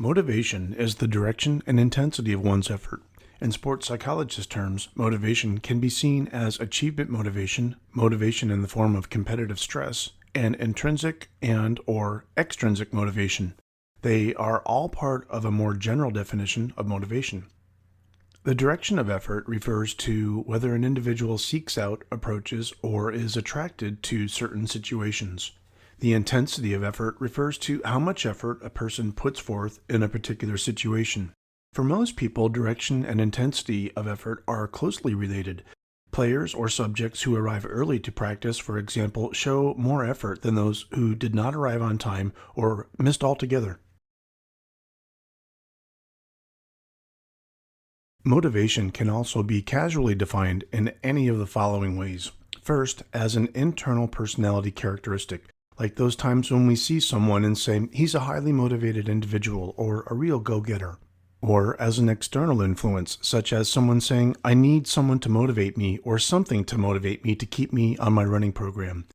Motivation is the direction and intensity of one's effort. In sports psychologist terms, motivation can be seen as achievement motivation, motivation in the form of competitive stress, and intrinsic and/or extrinsic motivation. They are all part of a more general definition of motivation. The direction of effort refers to whether an individual seeks out, approaches, or is attracted to certain situations. The intensity of effort refers to how much effort a person puts forth in a particular situation. For most people, direction and intensity of effort are closely related. Players or subjects who arrive early to practice, for example, show more effort than those who did not arrive on time or missed altogether. Motivation can also be casually defined in any of the following ways. First, as an internal personality characteristic, like those times when we see someone and say, he's a highly motivated individual or a real go-getter. Or as an external influence, such as someone saying, I need someone to motivate me or something to motivate me to keep me on my running program.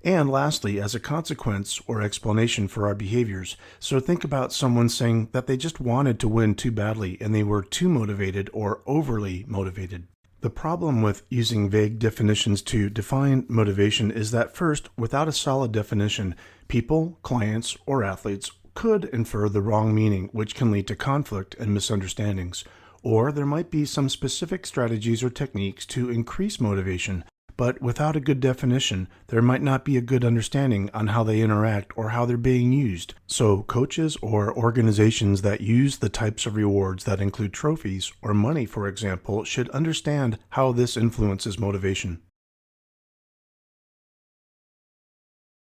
And lastly, as a consequence or explanation for our behaviors. So think about someone saying that they just wanted to win too badly and they were too motivated or overly motivated. The problem with using vague definitions to define motivation is that first, without a solid definition, people, clients, or athletes could infer the wrong meaning, which can lead to conflict and misunderstandings. Or there might be some specific strategies or techniques to increase motivation, but without a good definition, there might not be a good understanding on how they interact or how they're being used. So coaches or organizations that use the types of rewards that include trophies or money, for example, should understand how this influences motivation.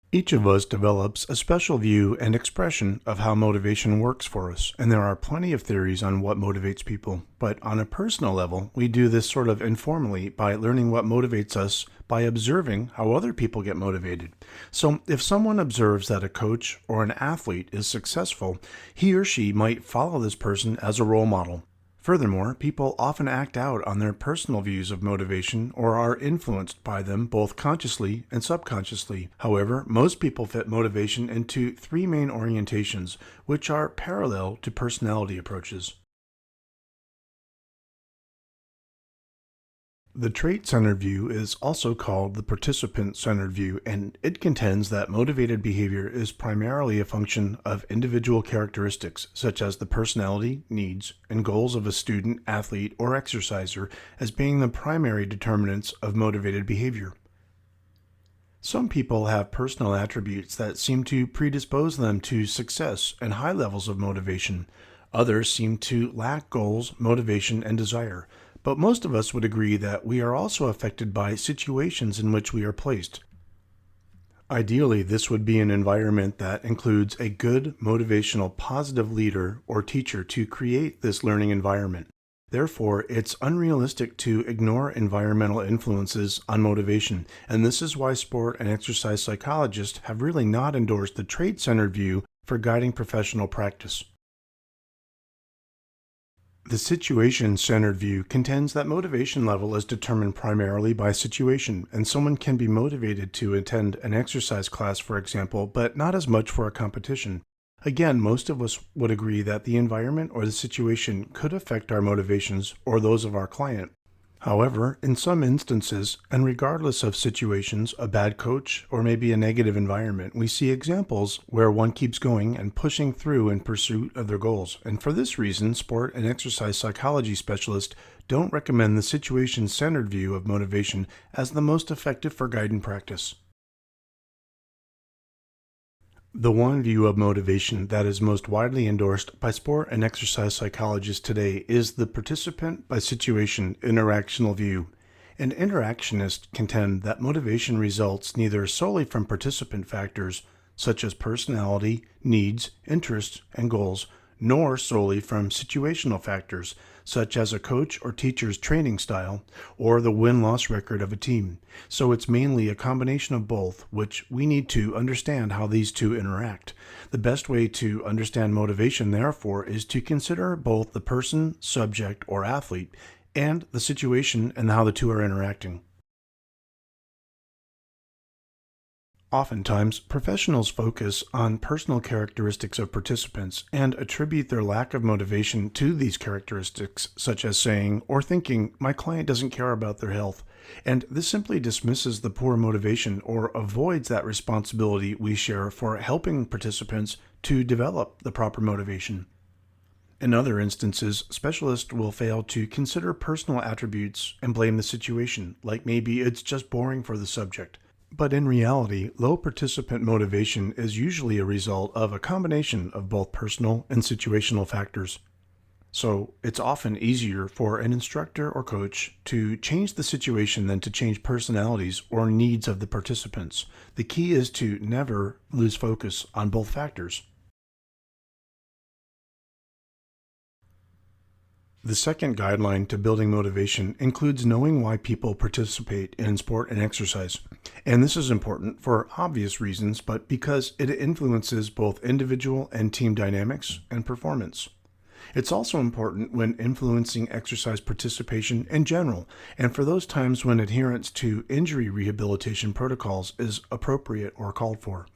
Each of us develops a special view and expression of how motivation works for us, and there are plenty of theories on what motivates people. But on a personal level, we do this sort of informally by learning what motivates us by observing how other people get motivated. So if someone observes that a coach or an athlete is successful, he or she might follow this person as a role model. Furthermore, people often act out on their personal views of motivation or are influenced by them both consciously and subconsciously. However, most people fit motivation into three main orientations, which are parallel to personality approaches. The trait-centered view is also called the participant-centered view, and it contends that motivated behavior is primarily a function of individual characteristics, such as the personality, needs, and goals of a student, athlete, or exerciser as being the primary determinants of motivated behavior. Some people have personal attributes that seem to predispose them to success and high levels of motivation. Others seem to lack goals, motivation, and desire. But most of us would agree that we are also affected by situations in which we are placed. Ideally, this would be an environment that includes a good, motivational, positive leader or teacher to create this learning environment. Therefore, it's unrealistic to ignore environmental influences on motivation, and this is why sport and exercise psychologists have really not endorsed the trait-centered view for guiding professional practice. The situation-centered view contends that motivation level is determined primarily by situation, and someone can be motivated to attend an exercise class, for example, but not as much for a competition. Again, most of us would agree that the environment or the situation could affect our motivations or those of our client. However, in some instances, and regardless of situations, a bad coach, or maybe a negative environment, we see examples where one keeps going and pushing through in pursuit of their goals. And for this reason, sport and exercise psychology specialists don't recommend the situation-centered view of motivation as the most effective for guiding practice. The one view of motivation that is most widely endorsed by sport and exercise psychologists today is the participant by situation interactional view. And interactionists contend that motivation results neither solely from participant factors, such as personality, needs, interests, and goals, nor solely from situational factors, such as a coach or teacher's training style, or the win-loss record of a team. So it's mainly a combination of both, which we need to understand how these two interact. The best way to understand motivation, therefore, is to consider both the person, subject, or athlete, and the situation and how the two are interacting. Oftentimes, professionals focus on personal characteristics of participants and attribute their lack of motivation to these characteristics, such as saying or thinking, "My client doesn't care about their health." And this simply dismisses the poor motivation or avoids that responsibility we share for helping participants to develop the proper motivation. In other instances, specialists will fail to consider personal attributes and blame the situation, like maybe it's just boring for the subject. But in reality, low participant motivation is usually a result of a combination of both personal and situational factors. So it's often easier for an instructor or coach to change the situation than to change personalities or needs of the participants. The key is to never lose focus on both factors. The second guideline to building motivation includes knowing why people participate in sport and exercise. And this is important for obvious reasons, but because it influences both individual and team dynamics and performance. It's also important when influencing exercise participation in general, and for those times when adherence to injury rehabilitation protocols is appropriate or called for.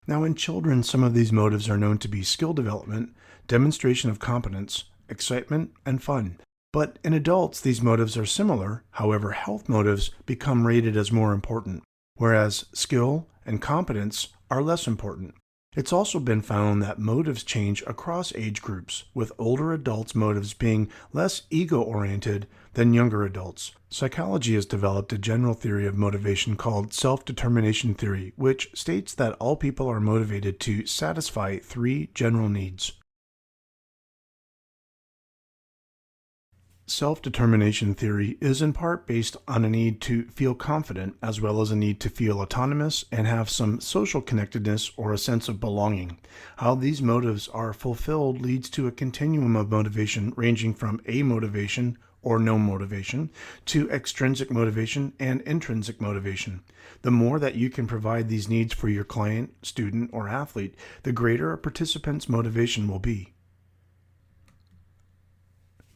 Now, in children, some of these motives are known to be skill development, demonstration of competence, excitement, and fun. But in adults, these motives are similar. However, health motives become rated as more important, whereas skill and competence are less important. It's also been found that motives change across age groups, with older adults' motives being less ego-oriented than younger adults. Psychology has developed a general theory of motivation called self-determination theory, which states that all people are motivated to satisfy three general needs. Self-determination theory is in part based on a need to feel confident as well as a need to feel autonomous and have some social connectedness or a sense of belonging. How these motives are fulfilled leads to a continuum of motivation ranging from amotivation or no motivation to extrinsic motivation and intrinsic motivation. The more that you can provide these needs for your client, student, or athlete, the greater a participant's motivation will be.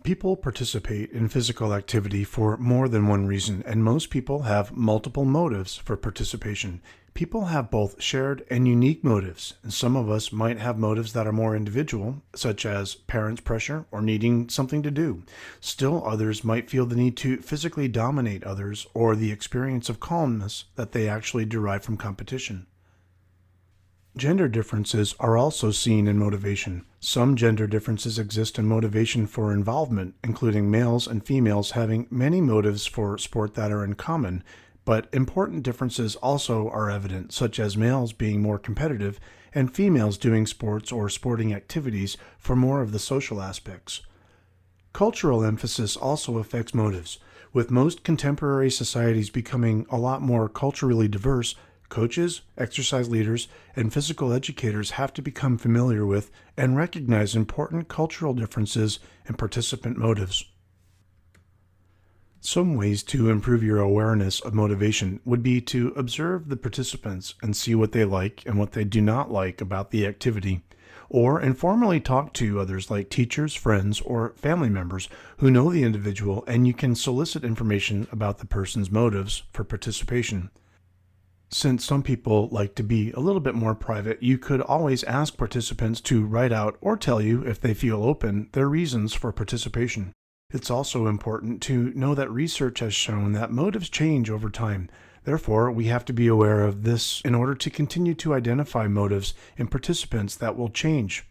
People participate in physical activity for more than one reason, and most people have multiple motives for participation. People have both shared and unique motives, and some of us might have motives that are more individual, such as parents' pressure or needing something to do. Still, others might feel the need to physically dominate others or the experience of calmness that they actually derive from competition. Gender differences are also seen in motivation. Some gender differences exist in motivation for involvement, including males and females having many motives for sport that are in common, but important differences also are evident, such as males being more competitive and females doing sports or sporting activities for more of the social aspects. Cultural emphasis also affects motives. With most contemporary societies becoming a lot more culturally diverse, coaches, exercise leaders, and physical educators have to become familiar with and recognize important cultural differences in participant motives. Some ways to improve your awareness of motivation would be to observe the participants and see what they like and what they do not like about the activity, or informally talk to others like teachers, friends, or family members who know the individual, and you can solicit information about the person's motives for participation. Since some people like to be a little bit more private, you could always ask participants to write out or tell you, if they feel open, their reasons for participation. It's also important to know that research has shown that motives change over time. Therefore, we have to be aware of this in order to continue to identify motives in participants that will change.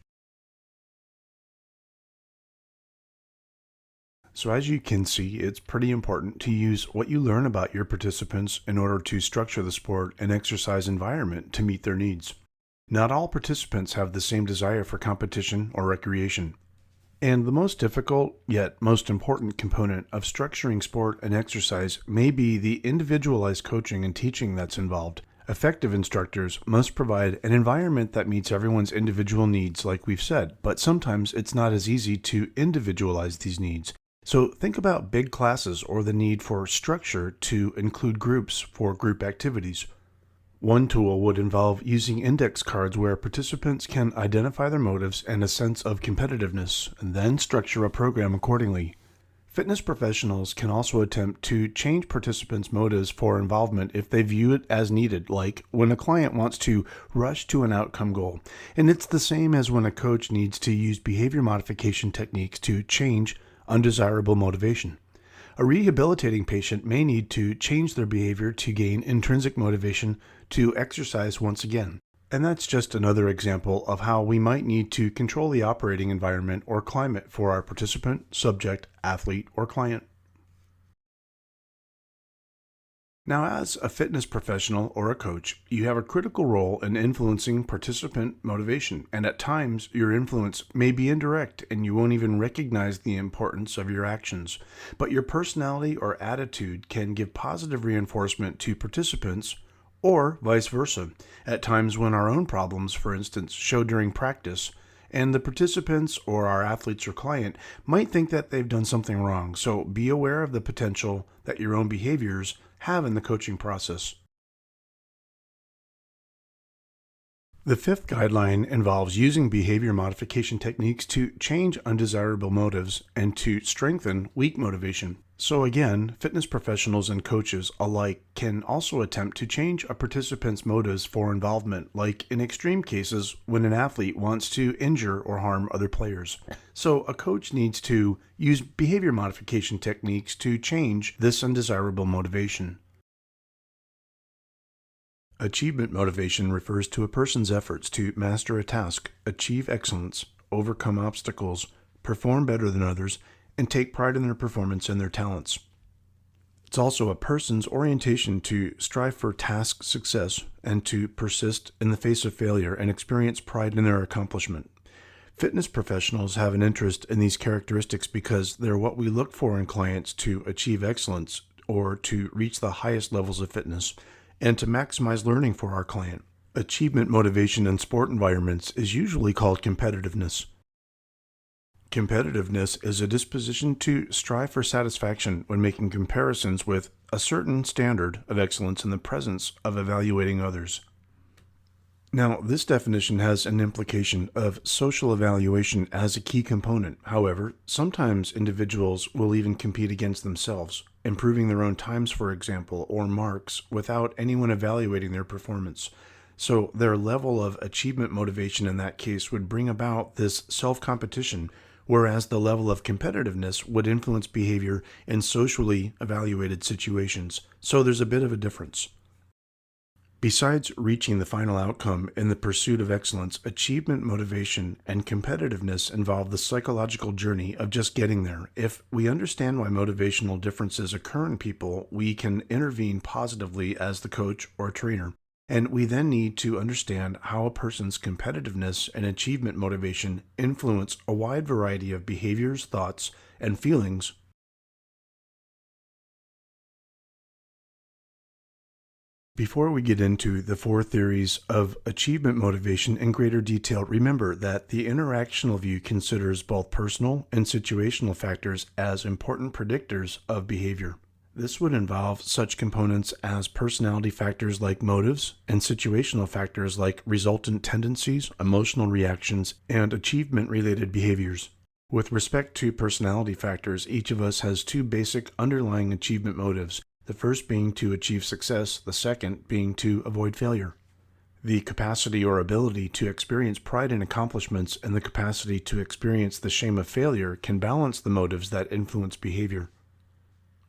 So as you can see, it's pretty important to use what you learn about your participants in order to structure the sport and exercise environment to meet their needs. Not all participants have the same desire for competition or recreation. And the most difficult, yet most important component of structuring sport and exercise may be the individualized coaching and teaching that's involved. Effective instructors must provide an environment that meets everyone's individual needs, like we've said, but sometimes it's not as easy to individualize these needs. So think about big classes or the need for structure to include groups for group activities. One tool would involve using index cards where participants can identify their motives and a sense of competitiveness, and then structure a program accordingly. Fitness professionals can also attempt to change participants' motives for involvement if they view it as needed, like when a client wants to rush to an outcome goal. And it's the same as when a coach needs to use behavior modification techniques to change undesirable motivation. A rehabilitating patient may need to change their behavior to gain intrinsic motivation to exercise once again. And that's just another example of how we might need to control the operating environment or climate for our participant, subject, athlete, or client. Now, as a fitness professional or a coach, you have a critical role in influencing participant motivation, and at times your influence may be indirect and you won't even recognize the importance of your actions. But your personality or attitude can give positive reinforcement to participants, or vice versa, at times when our own problems, for instance, show during practice, and the participants or our athletes or client might think that they've done something wrong. So be aware of the potential that your own behaviors have in the coaching process. The fifth guideline involves using behavior modification techniques to change undesirable motives and to strengthen weak motivation. So again, fitness professionals and coaches alike can also attempt to change a participant's motives for involvement, like in extreme cases when an athlete wants to injure or harm other players. So a coach needs to use behavior modification techniques to change this undesirable motivation. Achievement motivation refers to a person's efforts to master a task, achieve excellence, overcome obstacles, perform better than others, and take pride in their performance and their talents. It's also a person's orientation to strive for task success and to persist in the face of failure and experience pride in their accomplishment. Fitness professionals have an interest in these characteristics because they're what we look for in clients to achieve excellence or to reach the highest levels of fitness, and to maximize learning for our client. Achievement motivation in sport environments is usually called competitiveness. Competitiveness is a disposition to strive for satisfaction when making comparisons with a certain standard of excellence in the presence of evaluating others. Now, this definition has an implication of social evaluation as a key component. However, sometimes individuals will even compete against themselves, improving their own times, for example, or marks without anyone evaluating their performance. So their level of achievement motivation in that case would bring about this self-competition, whereas the level of competitiveness would influence behavior in socially evaluated situations. So there's a bit of a difference. Besides reaching the final outcome in the pursuit of excellence, achievement motivation and competitiveness involve the psychological journey of just getting there. If we understand why motivational differences occur in people, we can intervene positively as the coach or trainer. And we then need to understand how a person's competitiveness and achievement motivation influence a wide variety of behaviors, thoughts, and feelings. Before we get into the four theories of achievement motivation in greater detail, remember that the interactional view considers both personal and situational factors as important predictors of behavior. This would involve such components as personality factors like motives and situational factors like resultant tendencies, emotional reactions, and achievement-related behaviors. With respect to personality factors, each of us has two basic underlying achievement motives. The first being to achieve success, the second being to avoid failure. The capacity or ability to experience pride in accomplishments and the capacity to experience the shame of failure can balance the motives that influence behavior.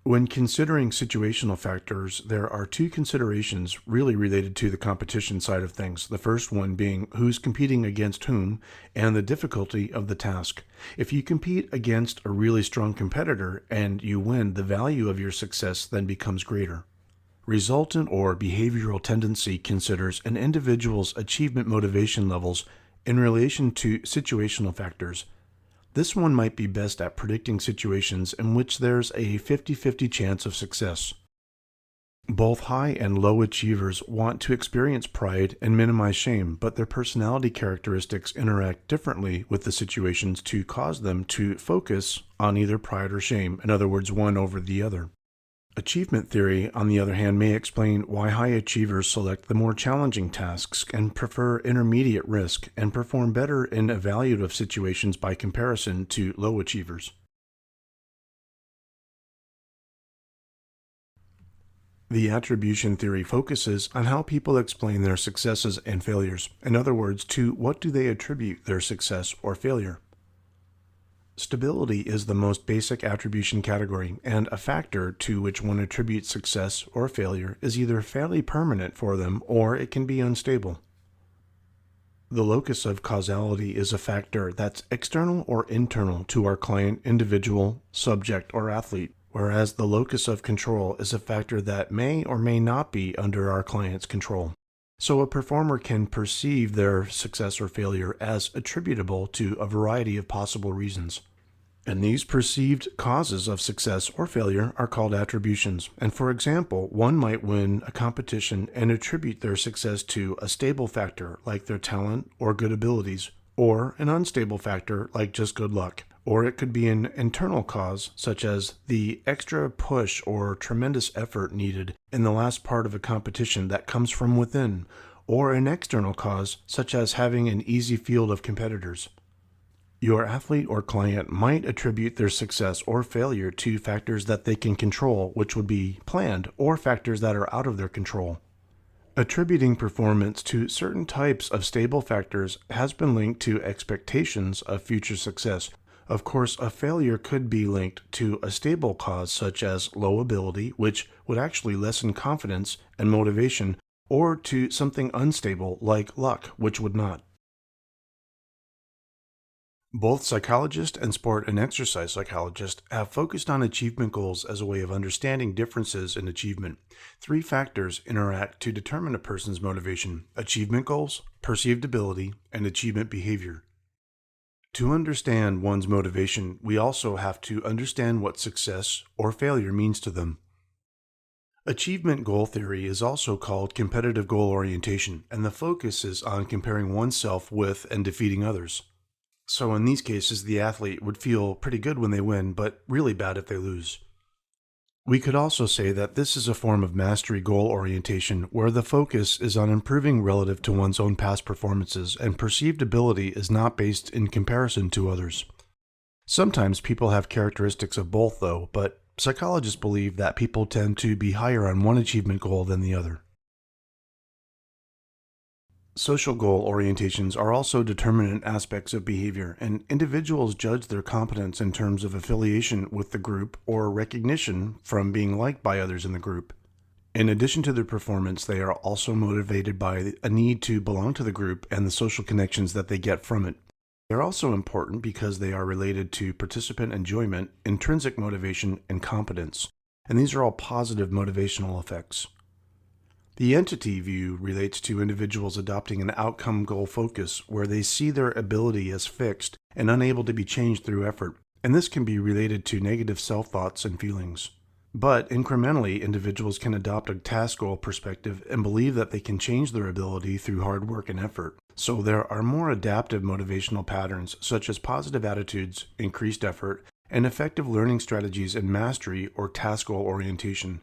When considering situational factors, there are two considerations really related to the competition side of things. The first one being who's competing against whom and the difficulty of the task. If you compete against a really strong competitor and you win, the value of your success then becomes greater. Resultant or behavioral tendency considers an individual's achievement motivation levels in relation to situational factors. This one might be best at predicting situations in which there's a 50-50 chance of success. Both high and low achievers want to experience pride and minimize shame, but their personality characteristics interact differently with the situations to cause them to focus on either pride or shame, in other words, one over the other. Achievement theory, on the other hand, may explain why high achievers select the more challenging tasks and prefer intermediate risk and perform better in evaluative situations by comparison to low achievers. The attribution theory focuses on how people explain their successes and failures. In other words, to what do they attribute their success or failure? Stability is the most basic attribution category, and a factor to which one attributes success or failure is either fairly permanent for them or it can be unstable. The locus of causality is a factor that's external or internal to our client, individual, subject, or athlete, whereas the locus of control is a factor that may or may not be under our client's control. So a performer can perceive their success or failure as attributable to a variety of possible reasons. And these perceived causes of success or failure are called attributions. And for example, one might win a competition and attribute their success to a stable factor like their talent or good abilities, or an unstable factor like just good luck. Or it could be an internal cause, such as the extra push or tremendous effort needed in the last part of a competition that comes from within, or an external cause, such as having an easy field of competitors. Your athlete or client might attribute their success or failure to factors that they can control, which would be planned, or factors that are out of their control. Attributing performance to certain types of stable factors has been linked to expectations of future success. Of course, a failure could be linked to a stable cause such as low ability, which would actually lessen confidence and motivation, or to something unstable like luck, which would not. Both psychologists and sport and exercise psychologists have focused on achievement goals as a way of understanding differences in achievement. Three factors interact to determine a person's motivation: achievement goals, perceived ability, and achievement behavior. To understand one's motivation, we also have to understand what success or failure means to them. Achievement goal theory is also called competitive goal orientation, and the focus is on comparing oneself with and defeating others. So in these cases, the athlete would feel pretty good when they win, but really bad if they lose. We could also say that this is a form of mastery goal orientation where the focus is on improving relative to one's own past performances, and perceived ability is not based in comparison to others. Sometimes people have characteristics of both though, but psychologists believe that people tend to be higher on one achievement goal than the other. Social goal orientations are also determinant aspects of behavior, and individuals judge their competence in terms of affiliation with the group or recognition from being liked by others in the group. In addition to their performance, they are also motivated by a need to belong to the group and the social connections that they get from it. They're also important because they are related to participant enjoyment, intrinsic motivation, and competence, and these are all positive motivational effects. The entity view relates to individuals adopting an outcome goal focus where they see their ability as fixed and unable to be changed through effort, and this can be related to negative self-thoughts and feelings. But incrementally, individuals can adopt a task goal perspective and believe that they can change their ability through hard work and effort. So there are more adaptive motivational patterns such as positive attitudes, increased effort, and effective learning strategies in mastery or task goal orientation.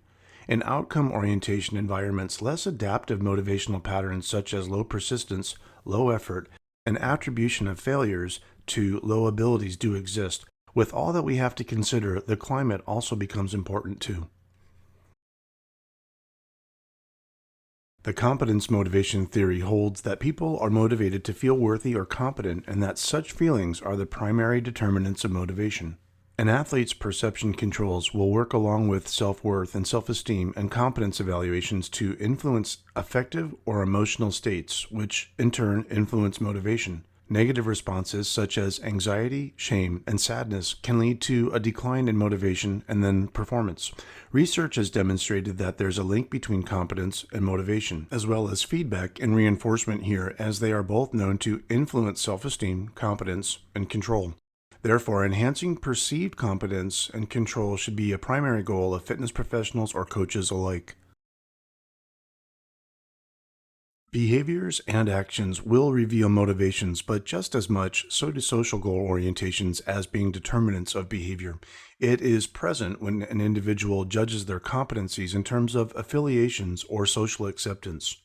In outcome orientation environments, less adaptive motivational patterns such as low persistence, low effort, and attribution of failures to low abilities do exist. With all that we have to consider, the climate also becomes important too. The competence motivation theory holds that people are motivated to feel worthy or competent, and that such feelings are the primary determinants of motivation. An athlete's perception controls will work along with self-worth and self-esteem and competence evaluations to influence affective or emotional states, which in turn influence motivation. Negative responses such as anxiety, shame, and sadness can lead to a decline in motivation and then performance. Research has demonstrated that there's a link between competence and motivation, as well as feedback and reinforcement here, as they are both known to influence self-esteem, competence, and control. Therefore, enhancing perceived competence and control should be a primary goal of fitness professionals or coaches alike. Behaviors and actions will reveal motivations, but just as much, so do social goal orientations as being determinants of behavior. It is present when an individual judges their competencies in terms of affiliations or social acceptance.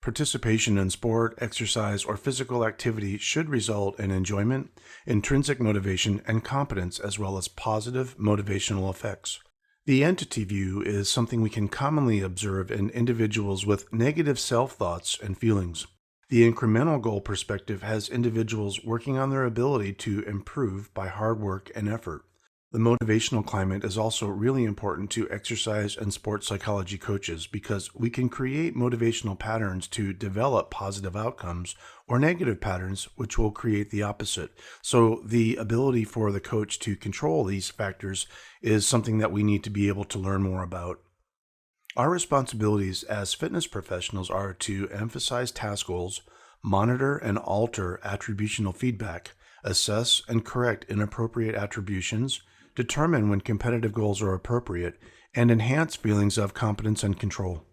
Participation in sport, exercise, or physical activity should result in enjoyment, intrinsic motivation, and competence, as well as positive motivational effects. The entity view is something we can commonly observe in individuals with negative self thoughts and feelings. The incremental goal perspective has individuals working on their ability to improve by hard work and effort. The motivational climate is also really important to exercise and sports psychology coaches because we can create motivational patterns to develop positive outcomes or negative patterns which will create the opposite. So, the ability for the coach to control these factors is something that we need to be able to learn more about. Our responsibilities as fitness professionals are to emphasize task goals, monitor and alter attributional feedback, assess and correct inappropriate attributions, determine when competitive goals are appropriate, and enhance feelings of competence and control.